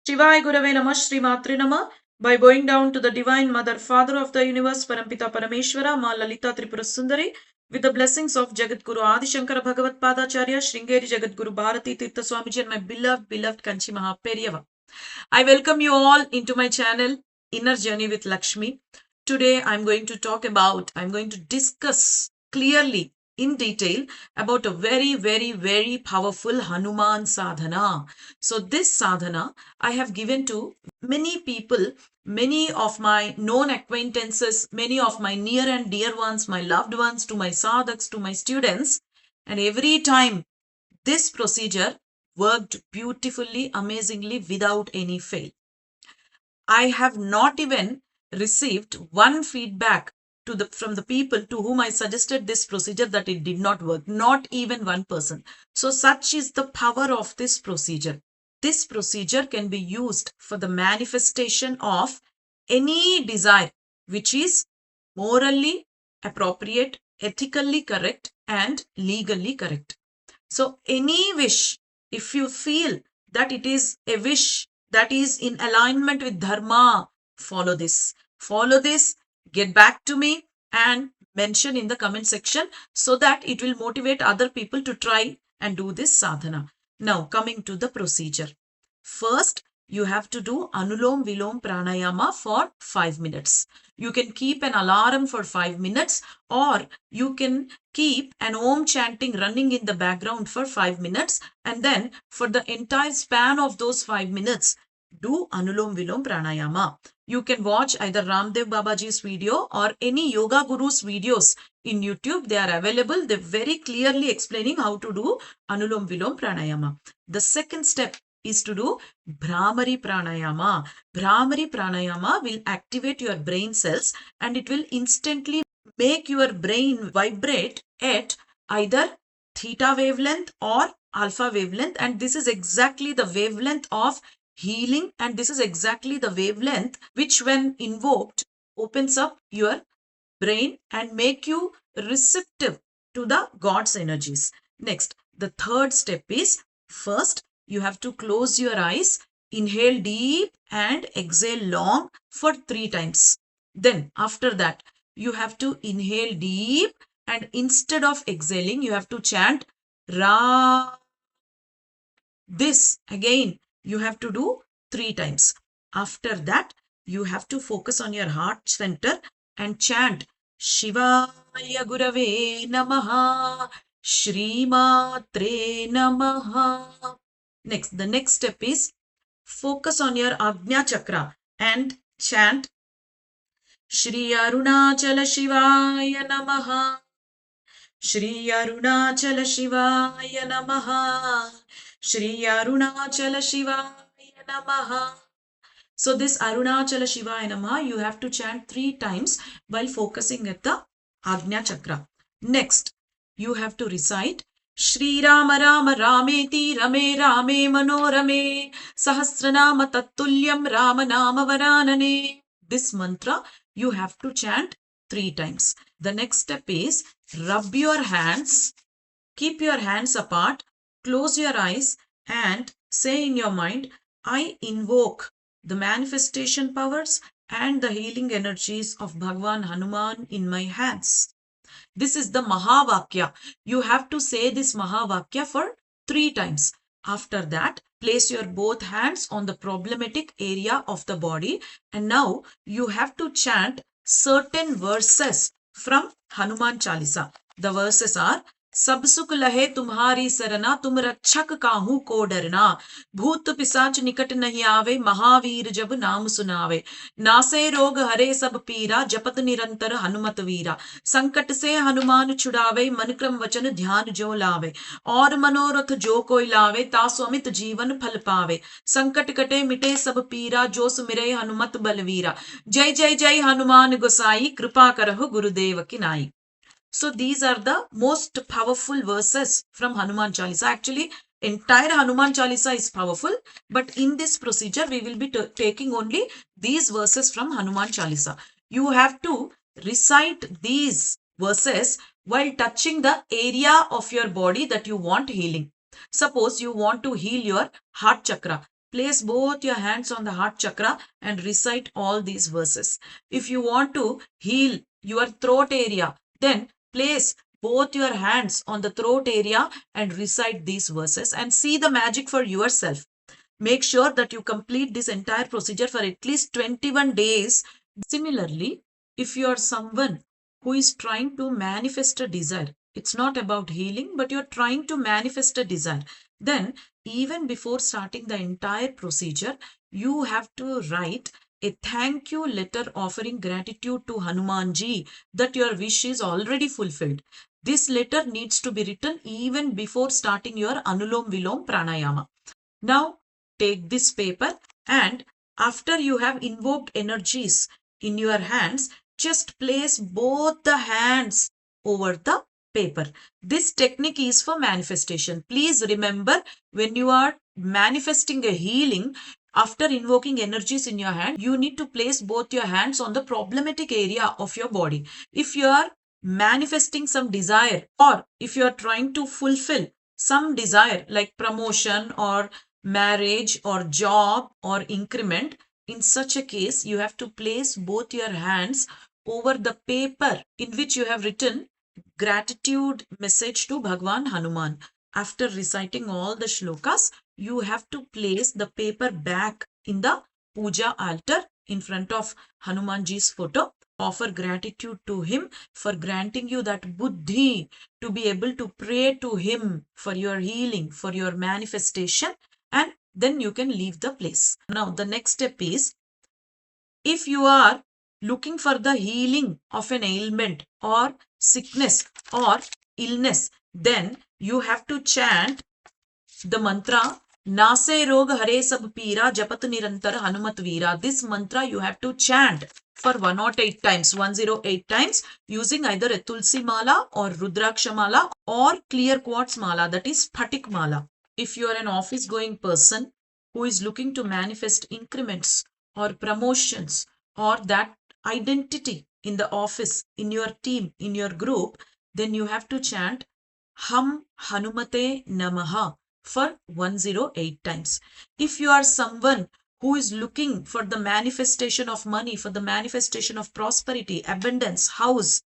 Shivaya Gurave Namah Shri Matre Namah. By bowing down to the Divine Mother, Father of the Universe, Parampita Parameshwara, Ma Lalita Tripura Sundari, with the blessings of Jagat Guru Adi Shankara Bhagavad Padacharya, Sringeri Jagat Guru Bharati Tirtha Swamiji, and my beloved Kanchi Mahaperiyava. I welcome you all into my channel, Inner Journey with Lakshmi. Today I'm going to discuss clearly in detail about a very powerful Hanuman sadhana. So this sadhana I have given to many people, many of my known acquaintances, many of my near and dear ones, my loved ones, to my sadhaks, to my students, and every time this procedure worked beautifully, amazingly, without any fail. I have not even received one feedback from the people to whom I suggested this procedure that it did not work. Not even one person. So such is the power of this procedure. This procedure can be used for the manifestation of any desire which is morally appropriate, ethically correct, and legally correct. So any wish, if you feel that it is a wish that is in alignment with dharma, follow this. Follow this, get back to me and mention in the comment section so that it will motivate other people to try and do this sadhana. Now coming to the procedure. First, you have to do Anulom Vilom Pranayama for 5 minutes. You can keep an alarm for 5 minutes, or you can keep an Om chanting running in the background for 5 minutes, and then for the entire span of those 5 minutes, do Anulom Vilom Pranayama. You can watch either Ramdev Babaji's video or any yoga guru's videos in YouTube. They are available. They're very clearly explaining how to do Anulom Vilom Pranayama. The second step is to do Bhramari Pranayama. Bhramari Pranayama will activate your brain cells and it will instantly make your brain vibrate at either theta wavelength or alpha wavelength, and this is exactly the wavelength of healing, and this is exactly the wavelength which when invoked opens up your brain and make you receptive to the God's energies. Next, the third step is, first you have to close your eyes, inhale deep and exhale long for 3 times. Then after that, you have to inhale deep and instead of exhaling, you have to chant Ra. This again you have to do 3 times. After that, you have to focus on your heart center and chant Shivaya Gurave Namaha, Shri Matre Namaha. Next, the next step is focus on your Ajna Chakra and chant Shri Arunachala Shivaya Namaha, Shri Arunachala Shivaya Namaha, Shri Arunachala Shivaya Namaha. So this Arunachala Shivaya Namaha you have to chant 3 times while focusing at the Ajna Chakra. Next, you have to recite Shri Rama Rama Rameti Rame Rame Manorame Sahasranama Tattulyam Rama Nama Varanane. This mantra you have to chant 3 times. The next step is rub your hands, keep your hands apart, close your eyes and say in your mind, I invoke the manifestation powers and the healing energies of Bhagwan Hanuman in my hands. This is the Mahavakya. You have to say this Mahavakya for 3 times. After that, place your both hands on the problematic area of the body, and now you have to chant certain verses from Hanuman Chalisa. The verses are सब सुख लहे तुम्हारी सरना, तुम रक्षक काहू को डरना, भूत पिशाच निकट नहीं आवे, महावीर जब नाम सुनावे, नासे रोग हरे सब पीरा, जपत निरंतर हनुमत वीरा, संकट से हनुमान छुड़ावे, मन क्रम वचन ध्यान जो लावे, और मनोरथ जो कोई लावे, तासु अमित जीवन फल पावे, संकट कटे मिटे सब पीरा, जो सुमिरे हनुमत बलवीरा, जय जय जय हनुमान गोसाई, कृपा करहु गुरुदेव की नाई. So these are the most powerful verses from Hanuman Chalisa. Actually, entire Hanuman Chalisa is powerful, but in this procedure, we will be taking only these verses from Hanuman Chalisa. You have to recite these verses while touching the area of your body that you want healing. Suppose you want to heal your heart chakra. place both your hands on the heart chakra and recite all these verses. If you want to heal your throat area, then place both your hands on the throat area and recite these verses and see the magic for yourself. Make sure that you complete this entire procedure for at least 21 days. Similarly, if you are someone who is trying to manifest a desire, it's not about healing, but you're trying to manifest a desire, then even before starting the entire procedure, you have to write a thank you letter offering gratitude to Hanumanji that your wish is already fulfilled. This letter needs to be written even before starting your Anulom Vilom Pranayama. Now, take this paper and after you have invoked energies in your hands, just place both the hands over the paper. This technique is for manifestation. Please remember, when you are manifesting a healing, after invoking energies in your hand, you need to place both your hands on the problematic area of your body. If you are manifesting some desire, or if you are trying to fulfill some desire like promotion or marriage or job or increment, in such a case, you have to place both your hands over the paper in which you have written gratitude message to Bhagwan Hanuman. After reciting all the shlokas, you have to place the paper back in the puja altar in front of Hanumanji's photo. Offer gratitude to him for granting you that buddhi to be able to pray to him for your healing, for your manifestation, and then you can leave the place. Now, the next step is, if you are looking for the healing of an ailment or sickness or illness, then you have to chant the mantra Nase Rog Hare Sab Pira Japat Nirantar Hanumat Veera. This mantra you have to chant for 108 times, 108 times, using either a Tulsi Mala or Rudraksha Mala or clear quartz Mala, that is Phatik Mala. If you are an office going person who is looking to manifest increments or promotions or that identity in the office, in your team, in your group, then you have to chant Ham Hanumate Namaha for 108 times. If you are someone who is looking for the manifestation of money, for the manifestation of prosperity, abundance, house,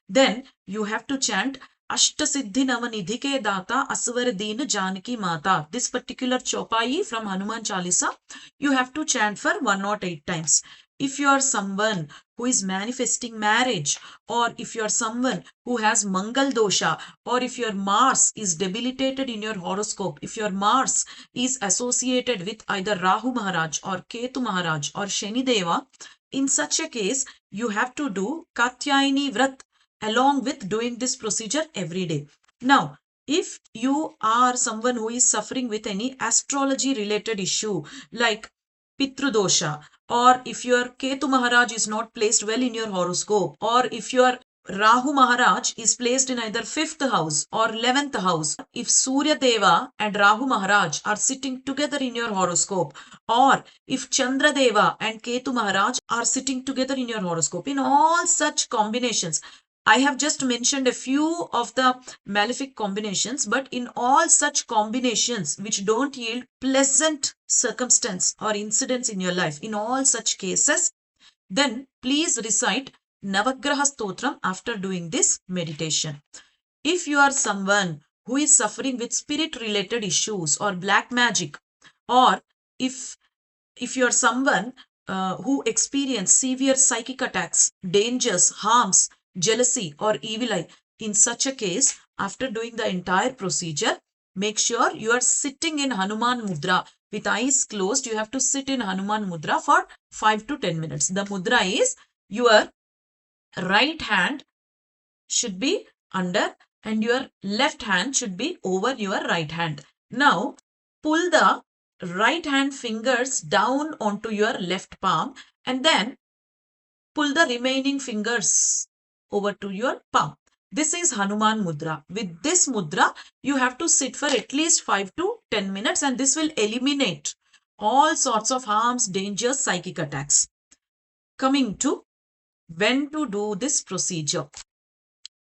then you have to chant Ashtasiddhi Navanidhike Data Aswardeen Janaki Mata. This particular chopai from Hanuman Chalisa, you have to chant for 108 times. If you are someone who is manifesting marriage, or if you are someone who has Mangal dosha, or if your Mars is debilitated in your horoscope, if your Mars is associated with either Rahu Maharaj or Ketu Maharaj or Shani Deva, in such a case, you have to do Katyayani Vrat along with doing this procedure every day. Now, if you are someone who is suffering with any astrology related issue like Pitrudosha, or if your Ketu Maharaj is not placed well in your horoscope, or if your Rahu Maharaj is placed in either 5th house or 11th house, if Surya Deva and Rahu Maharaj are sitting together in your horoscope, or if Chandra Deva and Ketu Maharaj are sitting together in your horoscope, in all such combinations, I have just mentioned a few of the malefic combinations, but in all such combinations which don't yield pleasant circumstance or incidents in your life, in all such cases, then please recite Navagraha Stotram after doing this meditation. If you are someone who is suffering with spirit related issues or black magic, or if you are someone who experience severe psychic attacks, dangers, harms, jealousy or evil eye, in such a case, after doing the entire procedure, make sure you are sitting in Hanuman Mudra with eyes closed. You have to sit in Hanuman Mudra for 5 to 10 minutes. The mudra is your right hand should be under and your left hand should be over your right hand. Now, pull the right hand fingers down onto your left palm and then pull the remaining fingers over to your palm. This is Hanuman Mudra. With this mudra, you have to sit for at least 5 to 10 minutes and this will eliminate all sorts of harms, dangers, psychic attacks. Coming to when to do this procedure.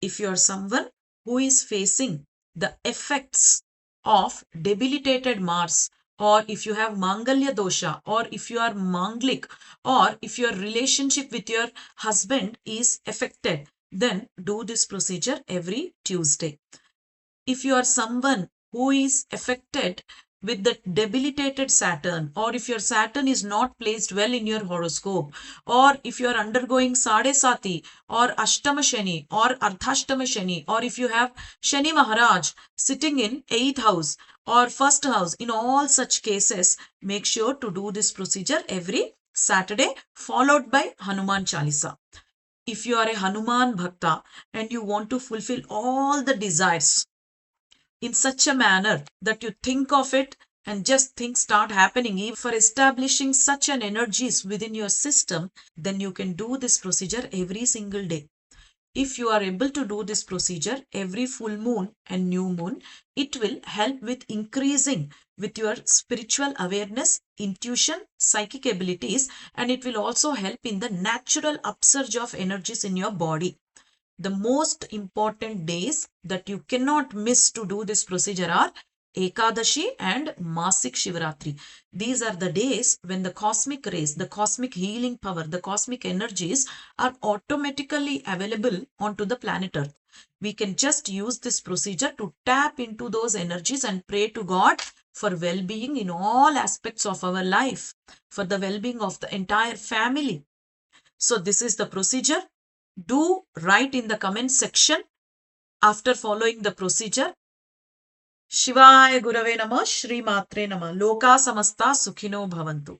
If you are someone who is facing the effects of debilitated Mars or if you have Mangalya dosha, or if you are Manglik, or if your relationship with your husband is affected, then do this procedure every Tuesday. If you are someone who is affected with the debilitated Saturn, or if your Saturn is not placed well in your horoscope, or if you are undergoing Sade Sati, or Ashtama Shani, or Ardhashtama Shani, or if you have Shani Maharaj sitting in 8th house or 1st house, in all such cases, make sure to do this procedure every Saturday, followed by Hanuman Chalisa. If you are a Hanuman Bhakta and you want to fulfill all the desires in such a manner that you think of it and just things start happening, even for establishing such an energies within your system, then you can do this procedure every single day. If you are able to do this procedure every full moon and new moon, it will help with increasing with your spiritual awareness, intuition, psychic abilities, and it will also help in the natural upsurge of energies in your body. The most important days that you cannot miss to do this procedure are Ekadashi and Masik Shivaratri. These are the days when the cosmic rays, the cosmic healing power, the cosmic energies are automatically available onto the planet Earth. We can just use this procedure to tap into those energies and pray to God for well-being in all aspects of our life, for the well-being of the entire family. So this is the procedure. Do write in the comment section after following the procedure. Shivaya Gurave Namah, Shri Matre Namah. Loka Samasta Sukhino Bhavantu.